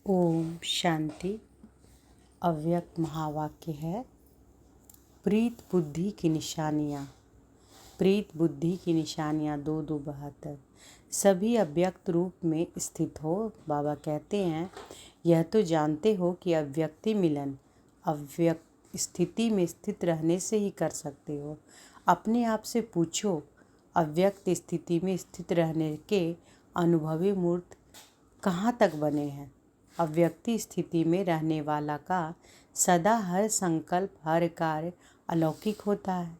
ओम शांति। अव्यक्त महावाक्य है, प्रीत बुद्धि की निशानियाँ। प्रीत बुद्धि की निशानियाँ 2272 सभी अव्यक्त रूप में स्थित हो। बाबा कहते हैं, यह तो जानते हो कि अव्यक्ति मिलन अव्यक्त स्थिति में स्थित रहने से ही कर सकते हो। अपने आप से पूछो, अव्यक्त स्थिति में स्थित रहने के अनुभवी मूर्त कहाँ तक बने हैं। अव्यक्ति स्थिति में रहने वाला का सदा हर संकल्प हर कार्य अलौकिक होता है।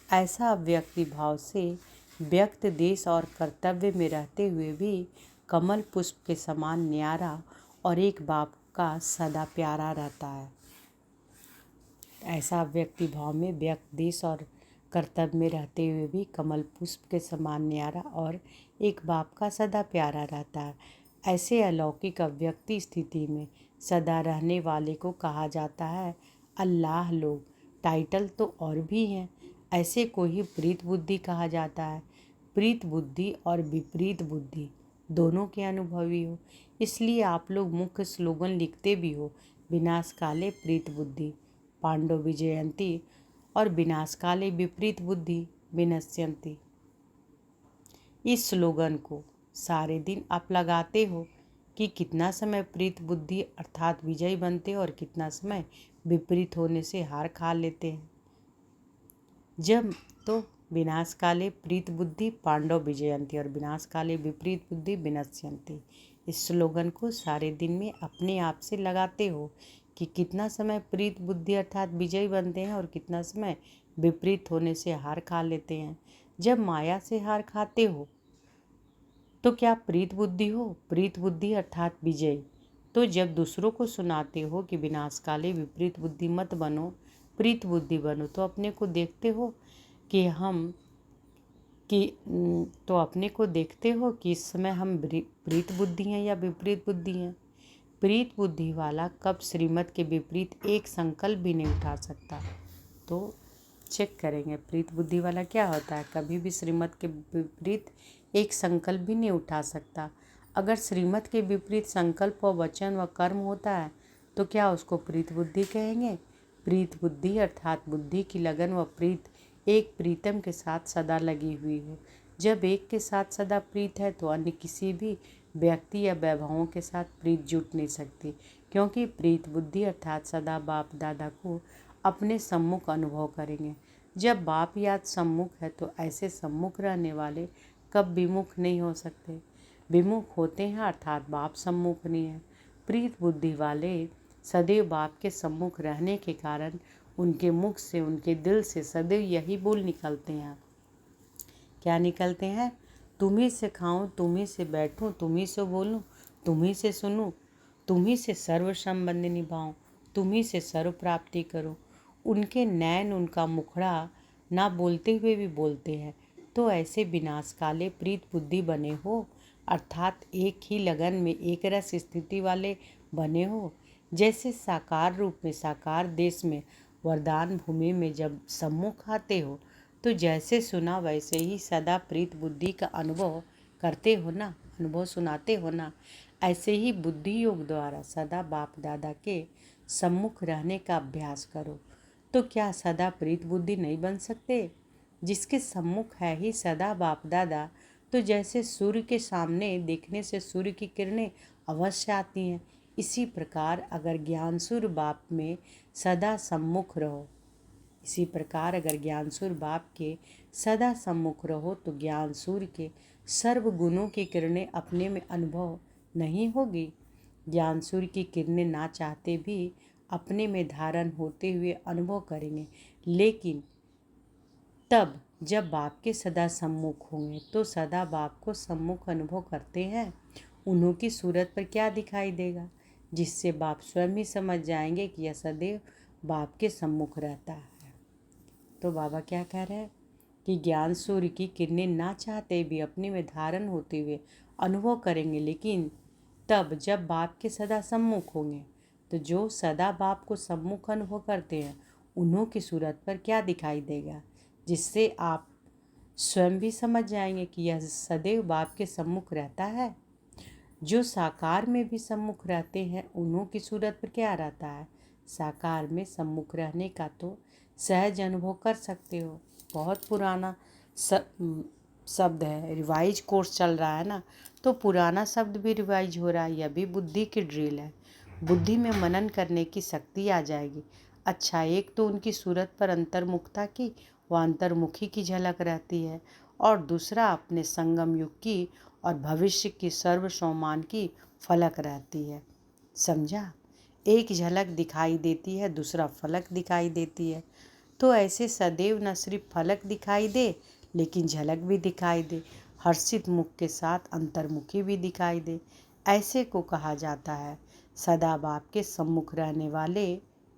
ऐसा अव्यक्ति भाव से व्यक्त देश और कर्तव्य में रहते हुए भी कमल पुष्प के समान न्यारा और एक बाप का सदा प्यारा रहता है। ऐसा अव्यक्ति भाव में व्यक्त देश और कर्तव्य में रहते हुए भी कमल पुष्प के समान न्यारा और एक बाप का सदा प्यारा रहता है। ऐसे अलौकिक अव्यक्ति स्थिति में सदा रहने वाले को कहा जाता है अल्लाह। लोग टाइटल तो और भी हैं, ऐसे को ही प्रीत बुद्धि कहा जाता है। प्रीत बुद्धि और विपरीत बुद्धि दोनों के अनुभवी हो, इसलिए आप लोग मुख्य स्लोगन लिखते भी हो, विनाश काले प्रीत बुद्धि पांडव विजयंती और विनाश काले विपरीत बुद्धि विनश्यंती। इस स्लोगन को सारे दिन आप लगाते हो कि कितना समय प्रीत बुद्धि अर्थात विजयी बनते हो और कितना समय विपरीत होने से हार खा लेते हैं। जब तो विनाश काले प्रीत बुद्धि पांडव विजयंती और विनाश काले विपरीत बुद्धि विनश्यंती। इस स्लोगन को सारे दिन में अपने आप से लगाते हो कि कितना समय प्रीत बुद्धि अर्थात विजयी बनते हैं और कितना समय विपरीत होने से हार खा लेते हैं। जब माया से हार खाते हो तो क्या प्रीत बुद्धि हो? प्रीत बुद्धि अर्थात विजय। तो जब दूसरों को सुनाते हो कि विनाश काले विपरीत बुद्धि मत बनो, प्रीत बुद्धि बनो, तो अपने को देखते हो कि इस समय हम प्रीत बुद्धि हैं या विपरीत बुद्धि हैं। प्रीत बुद्धि वाला कब श्रीमत के विपरीत एक संकल्प भी नहीं उठा सकता। तो चेक करेंगे प्रीत बुद्धि वाला क्या होता है। कभी भी श्रीमत के विपरीत एक संकल्प भी नहीं उठा सकता। अगर श्रीमत के विपरीत संकल्प व वचन व कर्म होता है तो क्या उसको प्रीत बुद्धि कहेंगे? प्रीत बुद्धि अर्थात बुद्धि की लगन व प्रीत एक प्रीतम के साथ सदा लगी हुई हो। जब एक के साथ सदा प्रीत है तो अन्य किसी भी व्यक्ति या वैभवों के साथ प्रीत जुट नहीं सकती, क्योंकि प्रीत बुद्धि अर्थात सदा बाप दादा को अपने सम्मुख अनुभव करेंगे। जब बाप याद सम्मुख है तो ऐसे सम्मुख रहने वाले कब विमुख नहीं हो सकते। विमुख होते हैं अर्थात बाप सम्मुख नहीं है। प्रीत बुद्धि वाले सदैव बाप के सम्मुख रहने के कारण उनके मुख से उनके दिल से सदैव यही बोल निकलते हैं। क्या निकलते हैं? तुम्ही से खाऊं, तुम्ही से बैठूं, तुम्ही से बोलूं, तुम्ही से सुनूं, तुम्ही से सर्व संबंध निभाऊं, तुम्ही से सर्व प्राप्ति करूं। उनके नैन उनका मुखड़ा ना बोलते हुए भी बोलते हैं। तो ऐसे विनाश काले प्रीत बुद्धि बने हो अर्थात एक ही लगन में एक रस स्थिति वाले बने हो। जैसे साकार रूप में साकार देश में वरदान भूमि में जब सम्मुख आते हो तो जैसे सुना वैसे ही सदा प्रीत बुद्धि का अनुभव करते हो ना, अनुभव सुनाते हो ना। ऐसे ही बुद्धि योग द्वारा सदा बाप दादा के सम्मुख रहने का अभ्यास करो। तो क्या सदा प्रीत बुद्धि नहीं बन सकते? जिसके सम्मुख है ही सदा बाप दादा, तो जैसे सूर्य के सामने देखने से सूर्य की किरणें अवश्य आती हैं, इसी प्रकार अगर ज्ञान सूर्य बाप में सदा सम्मुख रहो इसी प्रकार अगर ज्ञान सूर्य बाप के सदा सम्मुख रहो तो ज्ञान सूर्य के सर्व गुणों की किरणें अपने में अनुभव नहीं होगी। ज्ञान सूर्य की किरणें ना चाहते भी अपने में धारण होते हुए अनुभव करेंगे, लेकिन तब जब बाप के सदा सम्मुख होंगे तो सदा बाप को सम्मुख अनुभव करते हैं। उन्हों की सूरत पर क्या दिखाई देगा, जिससे बाप स्वयं ही समझ जाएंगे कि यह सदैव बाप के सम्मुख रहता है। तो बाबा क्या कह रहे हैं कि ज्ञान सूर्य की किरणें ना चाहते भी अपने में धारण होते हुए अनुभव करेंगे, लेकिन तब जब बाप के सदा सम्मुख होंगे तो जो सदा बाप को सम्मुख अनुभव करते हैं उन्हों की सूरत पर क्या दिखाई देगा, जिससे आप स्वयं भी समझ जाएंगे कि यह सदैव बाप के सम्मुख रहता है। जो साकार में भी सम्मुख रहते हैं उन्हों की सूरत पर क्या रहता है? साकार में सम्मुख रहने का तो सहज अनुभव कर सकते हो। बहुत पुराना शब्द है, रिवाइज कोर्स चल रहा है ना, तो पुराना शब्द भी रिवाइज हो रहा है। यह भी बुद्धि की ड्रिल है। बुद्धि में मनन करने की शक्ति आ जाएगी। अच्छा, एक तो उनकी सूरत पर अंतर्मुखता की व अंतर्मुखी की झलक रहती है, और दूसरा अपने संगम युग की और भविष्य की सर्वसम्मान की फलक रहती है। समझा? एक झलक दिखाई देती है, दूसरा फलक दिखाई देती है। तो ऐसे सदैव न सिर्फ फलक दिखाई दे लेकिन झलक भी दिखाई दे, हर्षित मुख के साथ अंतर्मुखी भी दिखाई दे। ऐसे को कहा जाता है सदा बाप के सम्मुख रहने वाले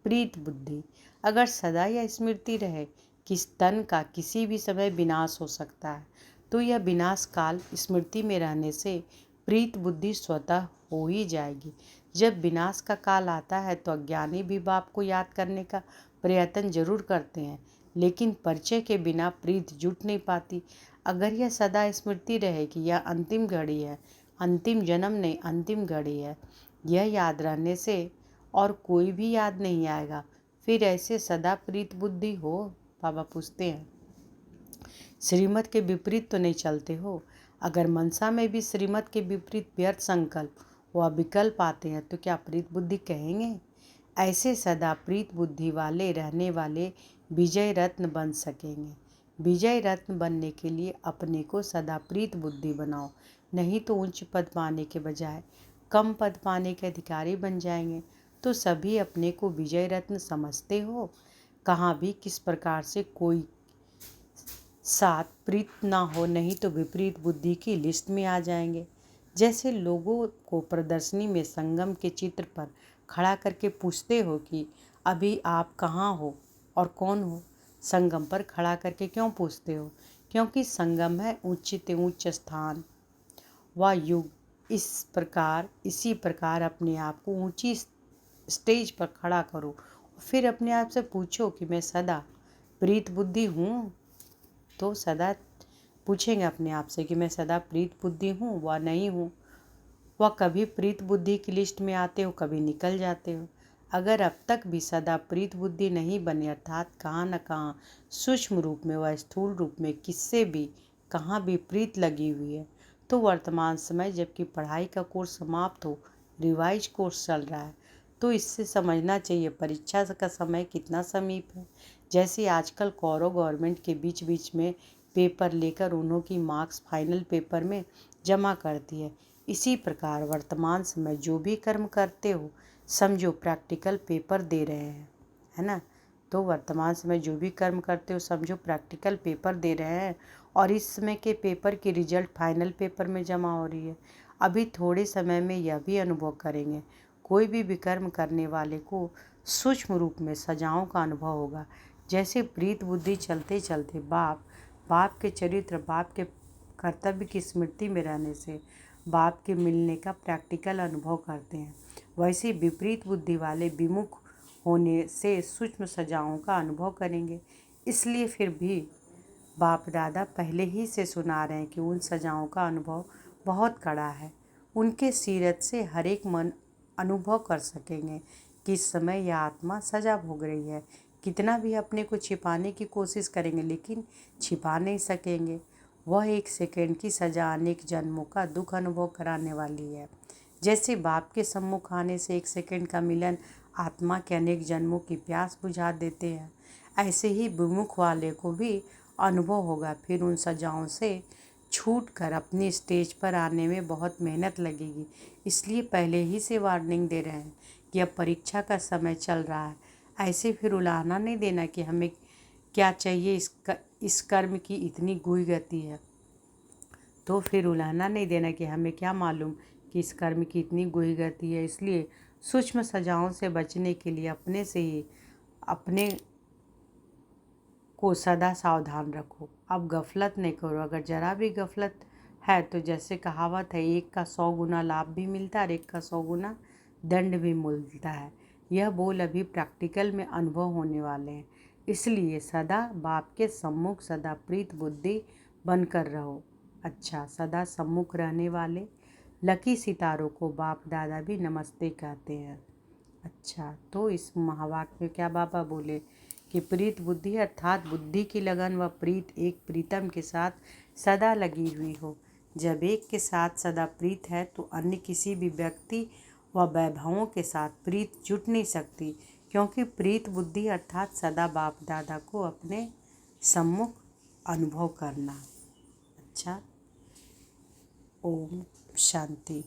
प्रीत बुद्धि। अगर सदा यह स्मृति रहे कि तन का किसी भी समय विनाश हो सकता है, तो यह विनाश काल स्मृति में रहने से प्रीत बुद्धि स्वतः हो ही जाएगी। जब विनाश का काल आता है तो अज्ञानी भी बाप को याद करने का प्रयत्न जरूर करते हैं, लेकिन परिचय के बिना प्रीत जुट नहीं पाती। अगर यह सदा स्मृति रहे कि यह अंतिम घड़ी है, अंतिम जन्म नहीं, अंतिम घड़ी है, यह याद रहने से और कोई भी याद नहीं आएगा, फिर ऐसे सदा प्रीत बुद्धि हो? बाबा पूछते हैं, श्रीमत के विपरीत तो नहीं चलते हो? अगर मनसा में भी श्रीमत के विपरीत व्यर्थ संकल्प व विकल्प आते हैं तो क्या प्रीत बुद्धि कहेंगे? ऐसे सदा प्रीत बुद्धि वाले रहने वाले विजय रत्न बन सकेंगे। विजय रत्न बनने के लिए अपने को सदा प्रीत बुद्धि बनाओ, नहीं तो उच्च पद पाने के बजाय कम पद पाने के अधिकारी बन जाएंगे। तो सभी अपने को विजय रत्न समझते हो? कहाँ भी किस प्रकार से कोई साथ प्रीत ना हो, नहीं तो विपरीत बुद्धि की लिस्ट में आ जाएंगे। जैसे लोगों को प्रदर्शनी में संगम के चित्र पर खड़ा करके पूछते हो कि अभी आप कहाँ हो और कौन हो। संगम पर खड़ा करके क्यों पूछते हो? क्योंकि संगम है उच्च उच्च स्थान व युग। इसी प्रकार अपने आप को ऊंची स्टेज पर खड़ा करो, फिर अपने आप से पूछो कि मैं सदा प्रीत बुद्धि हूँ। तो सदा पूछेंगे अपने आप से कि मैं सदा प्रीत बुद्धि हूँ व नहीं हूँ। वह कभी प्रीत बुद्धि की लिस्ट में आते हो, कभी निकल जाते हो। अगर अब तक भी सदा प्रीत बुद्धि नहीं बने, अर्थात कहाँ न कहाँ सूक्ष्म रूप में व स्थूल रूप में किससे भी कहाँ भी प्रीत लगी हुई है, तो वर्तमान समय जबकि पढ़ाई का कोर्स समाप्त हो, रिवाइज कोर्स चल रहा है, तो इससे समझना चाहिए परीक्षा का समय कितना समीप है। जैसे आजकल कौरव गवर्नमेंट के बीच बीच में पेपर लेकर उन्हों की मार्क्स फाइनल पेपर में जमा करती है, इसी प्रकार वर्तमान समय जो भी कर्म करते हो समझो प्रैक्टिकल पेपर दे रहे हैं, है ना। तो वर्तमान समय जो भी कर्म करते हो समझो प्रैक्टिकल पेपर दे रहे हैं, और इस समय के पेपर की रिजल्ट फाइनल पेपर में जमा हो रही है। अभी थोड़े समय में यह भी अनुभव करेंगे, कोई भी विकर्म करने वाले को सूक्ष्म रूप में सजाओं का अनुभव होगा। जैसे प्रीत बुद्धि चलते चलते बाप के चरित्र, बाप के कर्तव्य की स्मृति में रहने से बाप के मिलने का प्रैक्टिकल अनुभव करते हैं, वैसे विपरीत बुद्धि वाले विमुख होने से सूक्ष्म सजाओं का अनुभव करेंगे। इसलिए फिर भी बाप दादा पहले ही से सुना रहे हैं कि उन सजाओं का अनुभव बहुत कड़ा है। उनके सीरत से हर एक मन अनुभव कर सकेंगे कि इस समय यह आत्मा सजा भोग रही है। कितना भी अपने को छिपाने की कोशिश करेंगे लेकिन छिपा नहीं सकेंगे। वह एक सेकंड की सजा अनेक जन्मों का दुख अनुभव कराने वाली है। जैसे बाप के सम्मुख आने से एक सेकंड का मिलन आत्मा के अनेक जन्मों की प्यास बुझा देते हैं, ऐसे ही विमुख वाले को भी अनुभव होगा। फिर उन सजाओं से छूट कर अपनी स्टेज पर आने में बहुत मेहनत लगेगी। इसलिए पहले ही से वार्निंग दे रहे हैं कि अब परीक्षा का समय चल रहा है। ऐसे फिर उलाहना नहीं देना कि हमें क्या चाहिए, इस कर्म की इतनी गुई गति है, तो फिर उलाहना नहीं देना कि हमें क्या मालूम कि इस कर्म की इतनी गुई गति है। इसलिए सूक्ष्म सजाओं से बचने के लिए अपने से ही अपने को सदा सावधान रखो। अब गफलत नहीं करो। अगर जरा भी गफलत है तो जैसे कहावत है, एक का 100 गुना लाभ भी मिलता है और एक का 100 गुना दंड भी मिलता है। यह बोल अभी प्रैक्टिकल में अनुभव होने वाले हैं। इसलिए सदा बाप के सम्मुख सदा प्रीत बुद्धि बनकर रहो। अच्छा, सदा सम्मुख रहने वाले लकी सितारों को बाप दादा भी नमस्ते कहते हैं। अच्छा, तो इस महावाक्य में क्या बाबा बोले कि प्रीत बुद्धि अर्थात बुद्धि की लगन व प्रीत एक प्रीतम के साथ सदा लगी हुई हो। जब एक के साथ सदा प्रीत है तो अन्य किसी भी व्यक्ति व वैभवों के साथ प्रीत जुट नहीं सकती, क्योंकि प्रीत बुद्धि अर्थात सदा बाप दादा को अपने सम्मुख अनुभव करना। अच्छा, ओम शांति।